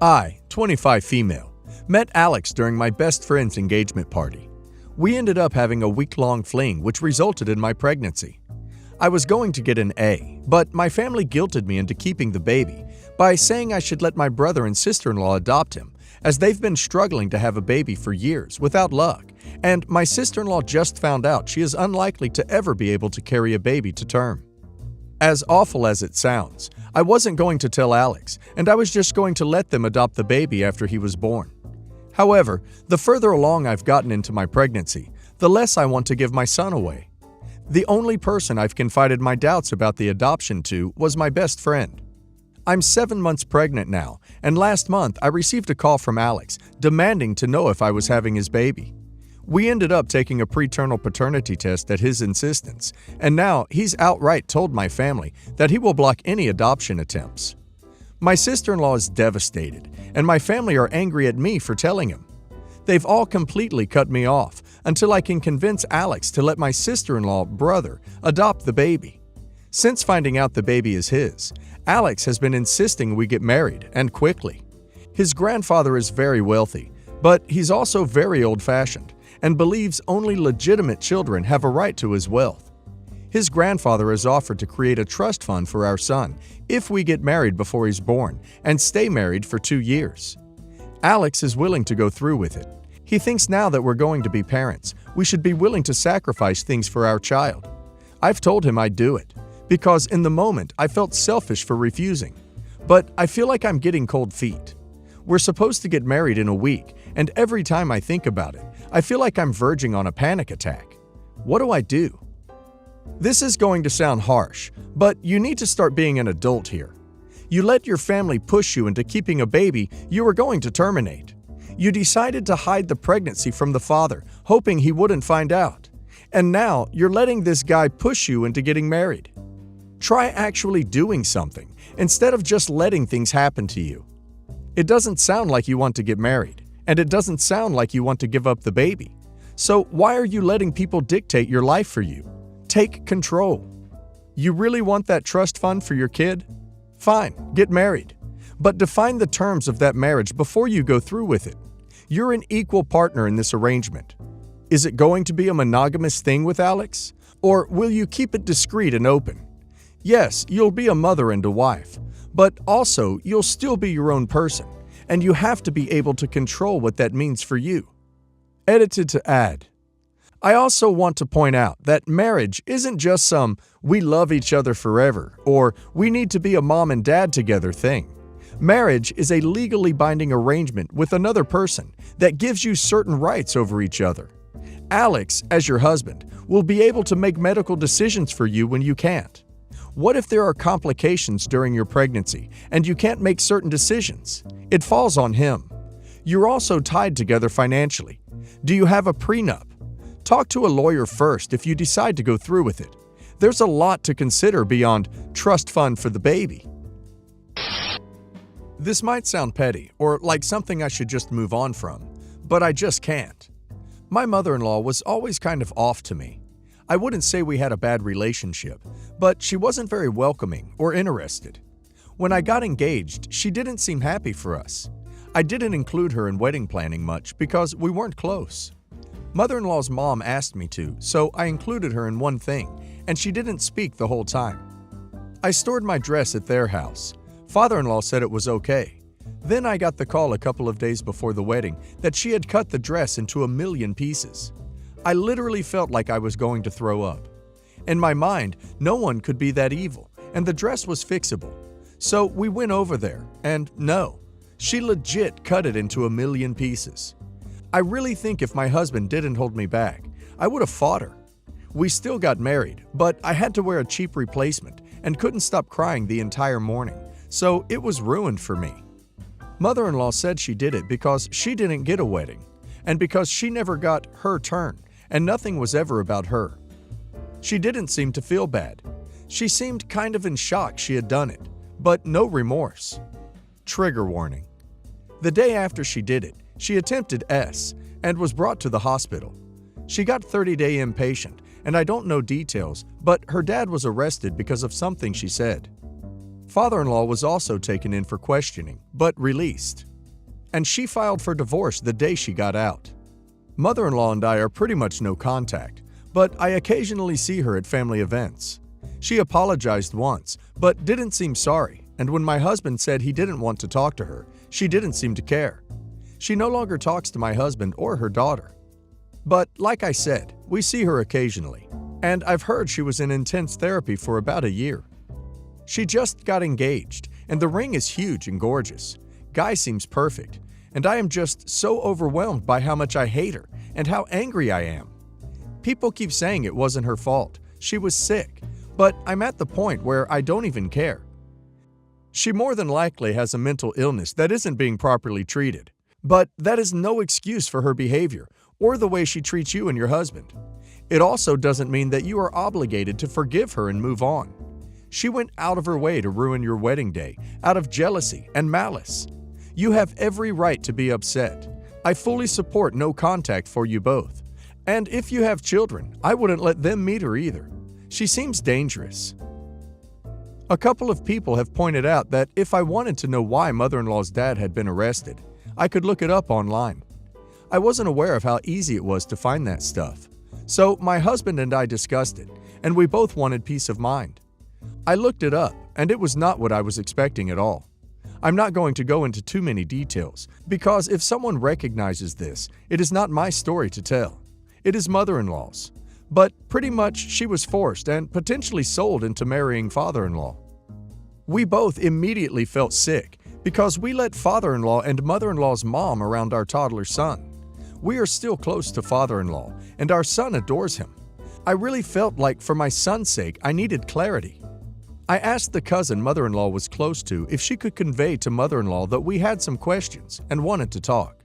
I, 25 female, met Alex during my best friend's engagement party. We ended up having a week-long fling which resulted in my pregnancy. I was going to get an A, but my family guilted me into keeping the baby by saying I should let my brother and sister-in-law adopt him, as they've been struggling to have a baby for years without luck, and my sister-in-law just found out she is unlikely to ever be able to carry a baby to term. As awful as it sounds, I wasn't going to tell Alex, and I was just going to let them adopt the baby after he was born. However, the further along I've gotten into my pregnancy, the less I want to give my son away. The only person I've confided my doubts about the adoption to was my best friend. I'm 7 months pregnant now, and last month I received a call from Alex demanding to know if I was having his baby. We ended up taking a pretermal paternity test at his insistence, and now he's outright told my family that he will block any adoption attempts. My sister-in-law is devastated, and my family are angry at me for telling him. They've all completely cut me off until I can convince Alex to let my sister-in-law brother adopt the baby. Since finding out the baby is his, Alex has been insisting we get married, and quickly. His grandfather is very wealthy, but he's also very old-fashioned and believes only legitimate children have a right to his wealth. His grandfather has offered to create a trust fund for our son if we get married before he's born and stay married for 2 years. Alex is willing to go through with it. He thinks now that we're going to be parents, we should be willing to sacrifice things for our child. I've told him I'd do it, because in the moment I felt selfish for refusing. But I feel like I'm getting cold feet. We're supposed to get married in a week, and every time I think about it, I feel like I'm verging on a panic attack. What do I do? This is going to sound harsh, but you need to start being an adult here. You let your family push you into keeping a baby you were going to terminate. You decided to hide the pregnancy from the father, hoping he wouldn't find out. And now you're letting this guy push you into getting married. Try actually doing something, instead of just letting things happen to you. It doesn't sound like you want to get married, and it doesn't sound like you want to give up the baby. So why are you letting people dictate your life for you? Take control. You really want that trust fund for your kid? Fine, get married. But define the terms of that marriage before you go through with it. You're an equal partner in this arrangement. Is it going to be a monogamous thing with Alex? Or will you keep it discreet and open? Yes, you'll be a mother and a wife, but also you'll still be your own person, and you have to be able to control what that means for you. Edited to add. I also want to point out that marriage isn't just some "we love each other forever" or "we need to be a mom and dad together" thing. Marriage is a legally binding arrangement with another person that gives you certain rights over each other. Alex, as your husband, will be able to make medical decisions for you when you can't. What if there are complications during your pregnancy and you can't make certain decisions? It falls on him. You're also tied together financially. Do you have a prenup? Talk to a lawyer first if you decide to go through with it. There's a lot to consider beyond trust fund for the baby. This might sound petty or like something I should just move on from, but I just can't. My mother-in-law was always kind of off to me. I wouldn't say we had a bad relationship, but she wasn't very welcoming or interested. When I got engaged, she didn't seem happy for us. I didn't include her in wedding planning much because we weren't close. Mother-in-law's mom asked me to, so I included her in one thing, and she didn't speak the whole time. I stored my dress at their house. Father-in-law said it was okay. Then I got the call a couple of days before the wedding that she had cut the dress into 1,000,000 pieces. I literally felt like I was going to throw up. In my mind, no one could be that evil, and the dress was fixable. So we went over there, and no, she legit cut it into 1,000,000 pieces. I really think if my husband didn't hold me back, I would have fought her. We still got married, but I had to wear a cheap replacement and couldn't stop crying the entire morning, so it was ruined for me. Mother-in-law said she did it because she didn't get a wedding, and because she never got her turn, and nothing was ever about her. She didn't seem to feel bad. She seemed kind of in shock she had done it, but no remorse. Trigger warning. The day after she did it, she attempted S and was brought to the hospital. She got 30-day inpatient, and I don't know details, but her dad was arrested because of something she said. Father-in-law was also taken in for questioning, but released. and she filed for divorce the day she got out. Mother-in-law and I are pretty much no contact, but I occasionally see her at family events. She apologized once, but didn't seem sorry, and when my husband said he didn't want to talk to her, she didn't seem to care. She no longer talks to my husband or her daughter. But like I said, we see her occasionally, and I've heard she was in intense therapy for about a year. She just got engaged, and the ring is huge and gorgeous. Guy seems perfect, and I am just so overwhelmed by how much I hate her and how angry I am. People keep saying it wasn't her fault, she was sick, but I'm at the point where I don't even care. She more than likely has a mental illness that isn't being properly treated, but that is no excuse for her behavior or the way she treats you and your husband. It also doesn't mean that you are obligated to forgive her and move on. She went out of her way to ruin your wedding day out of jealousy and malice. You have every right to be upset. I fully support no contact for you both. And if you have children, I wouldn't let them meet her either. She seems dangerous. A couple of people have pointed out that if I wanted to know why mother-in-law's dad had been arrested, I could look it up online. I wasn't aware of how easy it was to find that stuff. So my husband and I discussed it, and we both wanted peace of mind. I looked it up, and it was not what I was expecting at all. I'm not going to go into too many details, because if someone recognizes this, it is not my story to tell. It is mother-in-law's. But pretty much she was forced and potentially sold into marrying father-in-law. We both immediately felt sick because we let father-in-law and mother-in-law's mom around our toddler son. We are still close to father-in-law, and our son adores him. I really felt like for my son's sake I needed clarity. I asked the cousin mother-in-law was close to if she could convey to mother-in-law that we had some questions and wanted to talk.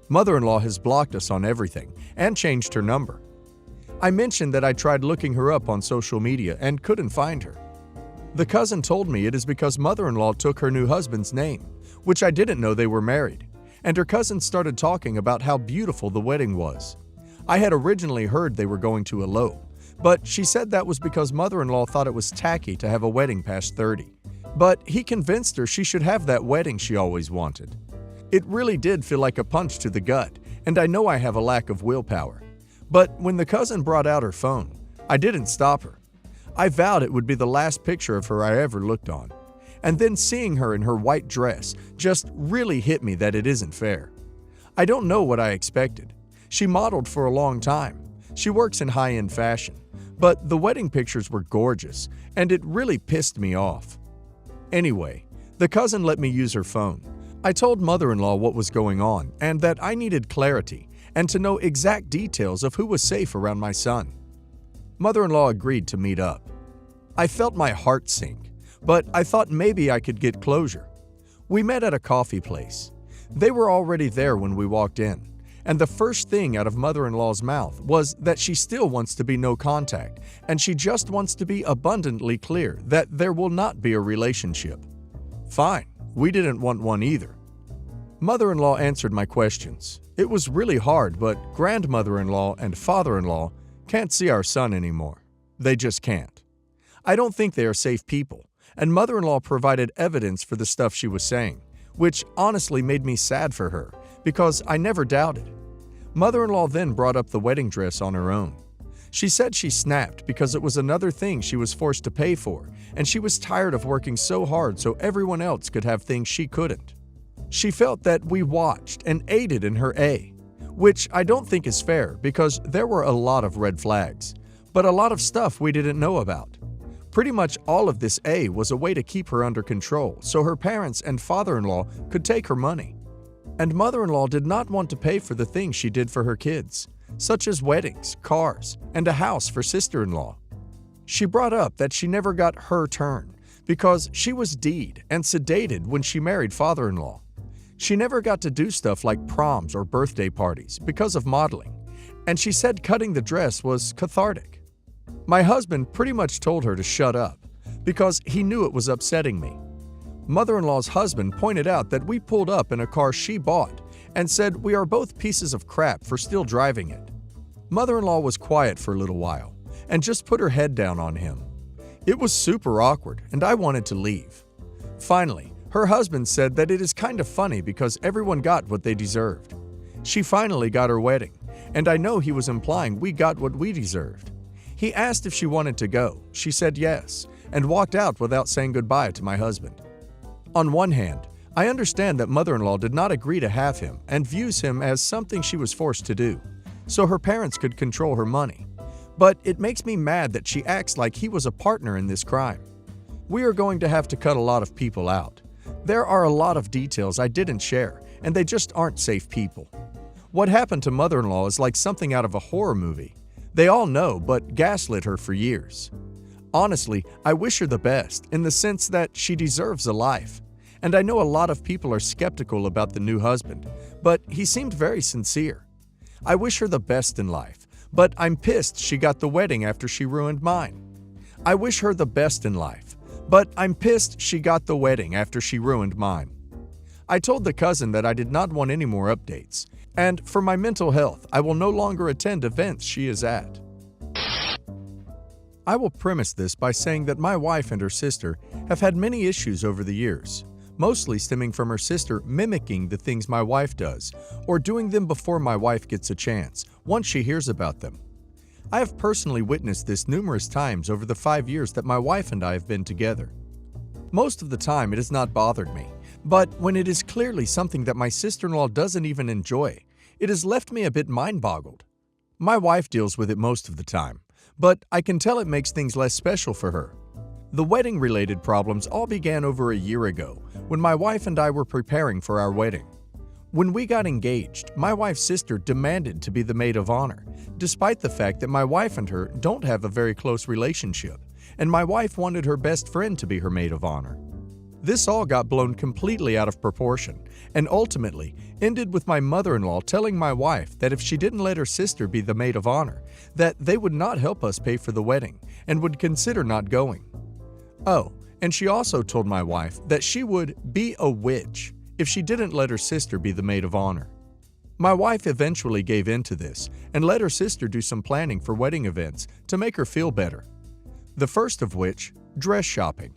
Mother-in-law has blocked us on everything and changed her number. I mentioned that I tried looking her up on social media and couldn't find her. The cousin told me it is because mother-in-law took her new husband's name, which I didn't know they were married, and her cousin started talking about how beautiful the wedding was. I had originally heard they were going to elope, but she said that was because mother-in-law thought it was tacky to have a wedding past 30. But he convinced her she should have that wedding she always wanted. It really did feel like a punch to the gut, and I know I have a lack of willpower. But when the cousin brought out her phone, I didn't stop her. I vowed it would be the last picture of her I ever looked on. And then seeing her in her white dress just really hit me that it isn't fair. I don't know what I expected. She modeled for a long time. She works in high-end fashion. But the wedding pictures were gorgeous, and it really pissed me off. Anyway, the cousin let me use her phone. I told mother-in-law what was going on and that I needed clarity and to know exact details of who was safe around my son. Mother-in-law agreed to meet up. I felt my heart sink, but I thought maybe I could get closure. We met at a coffee place. They were already there when we walked in, and the first thing out of mother-in-law's mouth was that she still wants to be no contact, and she just wants to be abundantly clear that there will not be a relationship. Fine, we didn't want one either. Mother-in-law answered my questions. It was really hard, but grandmother-in-law and father-in-law can't see our son anymore. They just can't. I don't think they are safe people, and mother-in-law provided evidence for the stuff she was saying, which honestly made me sad for her, because I never doubted. Mother-in-law then brought up the wedding dress on her own. She said she snapped because it was another thing she was forced to pay for, and she was tired of working so hard so everyone else could have things she couldn't. She felt that we watched and aided in her A, which I don't think is fair because there were a lot of red flags, but a lot of stuff we didn't know about. Pretty much all of this A was a way to keep her under control so her parents and father-in-law could take her money. And mother-in-law did not want to pay for the things she did for her kids, such as weddings, cars, and a house for sister-in-law. She brought up that she never got her turn because she was D'd and sedated when she married father-in-law. She never got to do stuff like proms or birthday parties because of modeling, and she said cutting the dress was cathartic. My husband pretty much told her to shut up because he knew it was upsetting me. Mother-in-law's husband pointed out that we pulled up in a car she bought and said we are both pieces of crap for still driving it. Mother-in-law was quiet for a little while and just put her head down on him. It was super awkward and I wanted to leave. Finally, Her husband said that it is kind of funny because everyone got what they deserved. She finally got her wedding, and I know he was implying we got what we deserved. He asked if she wanted to go. She said yes, and walked out without saying goodbye to my husband. On one hand, I understand that mother-in-law did not agree to have him and views him as something she was forced to do, so her parents could control her money. But it makes me mad that she acts like he was a partner in this crime. We are going to have to cut a lot of people out. There are a lot of details I didn't share, and they just aren't safe people. What happened to mother-in-law is like something out of a horror movie. They all know, but gaslit her for years. Honestly, I wish her the best in the sense that she deserves a life. And I know a lot of people are skeptical about the new husband, but he seemed very sincere. I wish her the best in life, but I'm pissed she got the wedding after she ruined mine. I wish her the best in life, but I'm pissed she got the wedding after she ruined mine. I told the cousin that I did not want any more updates, and for my mental health, I will no longer attend events she is at. I will premise this by saying that my wife and her sister have had many issues over the years, mostly stemming from her sister mimicking the things my wife does, or doing them before my wife gets a chance, once she hears about them. I have personally witnessed this numerous times over the 5 years that my wife and I have been together. Most of the time it has not bothered me, but when it is clearly something that my sister-in-law doesn't even enjoy, it has left me a bit mind-boggled. My wife deals with it most of the time, but I can tell it makes things less special for her. The wedding-related problems all began over a year ago, when my wife and I were preparing for our wedding. When we got engaged, my wife's sister demanded to be the maid of honor, despite the fact that my wife and her don't have a very close relationship, and my wife wanted her best friend to be her maid of honor. This all got blown completely out of proportion, and ultimately ended with my mother-in-law telling my wife that if she didn't let her sister be the maid of honor, that they would not help us pay for the wedding and would consider not going. Oh, and she also told my wife that she would be a witch if she didn't let her sister be the maid of honor. My wife eventually gave in to this and let her sister do some planning for wedding events to make her feel better. The first of which, dress shopping.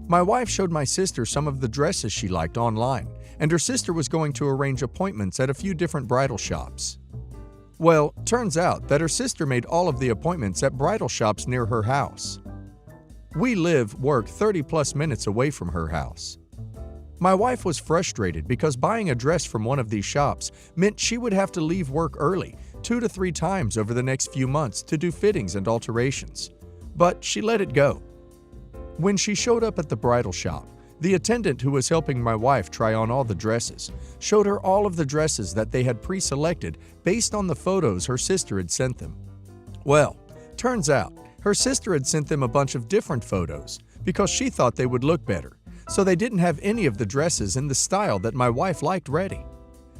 My wife showed my sister some of the dresses she liked online, and her sister was going to arrange appointments at a few different bridal shops. Well, turns out that her sister made all of the appointments at bridal shops near her house. We work 30+ minutes away from her house. My wife was frustrated because buying a dress from one of these shops meant she would have to leave work early 2 to 3 times over the next few months to do fittings and alterations. But she let it go. When she showed up at the bridal shop, the attendant who was helping my wife try on all the dresses showed her all of the dresses that they had pre-selected based on the photos her sister had sent them. Well, turns out her sister had sent them a bunch of different photos because she thought they would look better, so they didn't have any of the dresses in the style that my wife liked ready.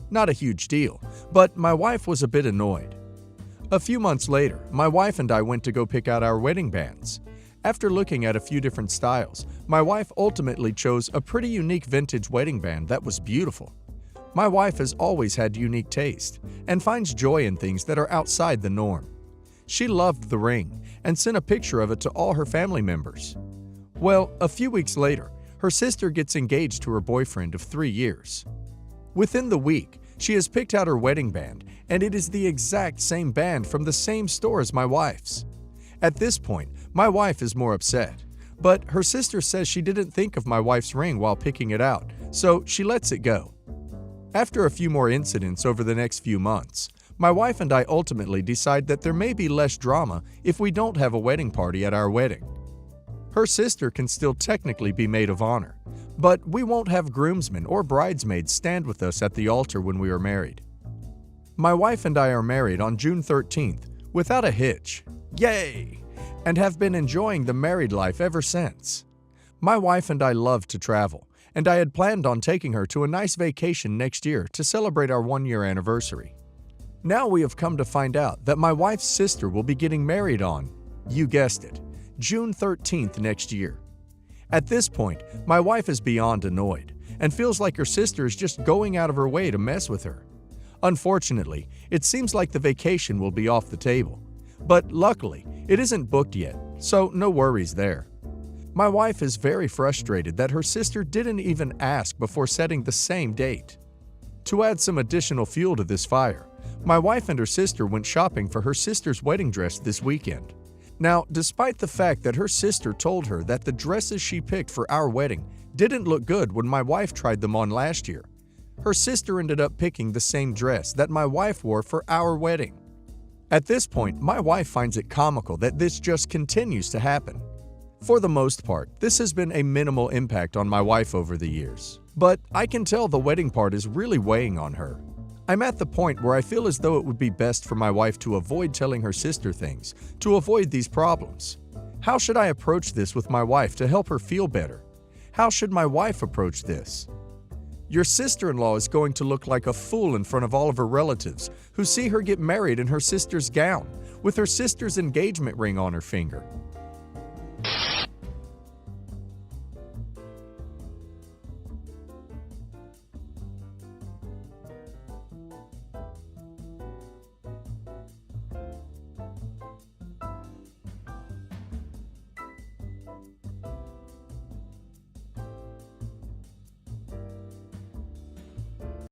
Not a huge deal, but my wife was a bit annoyed. A few months later, my wife and I went to go pick out our wedding bands. After looking at a few different styles, my wife ultimately chose a pretty unique vintage wedding band that was beautiful. My wife has always had unique taste and finds joy in things that are outside the norm. She loved the ring and sent a picture of it to all her family members. Well, a few weeks later, her sister gets engaged to her boyfriend of 3 years. Within the week, she has picked out her wedding band, and it is the exact same band from the same store as my wife's. At this point, my wife is more upset, but her sister says she didn't think of my wife's ring while picking it out, so she lets it go. After a few more incidents over the next few months, my wife and I ultimately decide that there may be less drama if we don't have a wedding party at our wedding. Her sister can still technically be maid of honor, but we won't have groomsmen or bridesmaids stand with us at the altar when we are married. My wife and I are married on June 13th without a hitch. Yay! And have been enjoying the married life ever since. My wife and I love to travel, and I had planned on taking her to a nice vacation next year to celebrate our 1-year anniversary. Now we have come to find out that my wife's sister will be getting married on, you guessed it, June 13th next year. At this point, my wife is beyond annoyed and feels like her sister is just going out of her way to mess with her. Unfortunately, it seems like the vacation will be off the table. But luckily, it isn't booked yet, so no worries there. My wife is very frustrated that her sister didn't even ask before setting the same date. To add some additional fuel to this fire, my wife and her sister went shopping for her sister's wedding dress this weekend. Now, despite the fact that her sister told her that the dresses she picked for our wedding didn't look good when my wife tried them on last year, her sister ended up picking the same dress that my wife wore for our wedding. At this point, my wife finds it comical that this just continues to happen. For the most part, this has been a minimal impact on my wife over the years, but I can tell the wedding part is really weighing on her. I'm at the point where I feel as though it would be best for my wife to avoid telling her sister things, to avoid these problems. How should I approach this with my wife to help her feel better? How should my wife approach this? Your sister-in-law is going to look like a fool in front of all of her relatives who see her get married in her sister's gown, with her sister's engagement ring on her finger.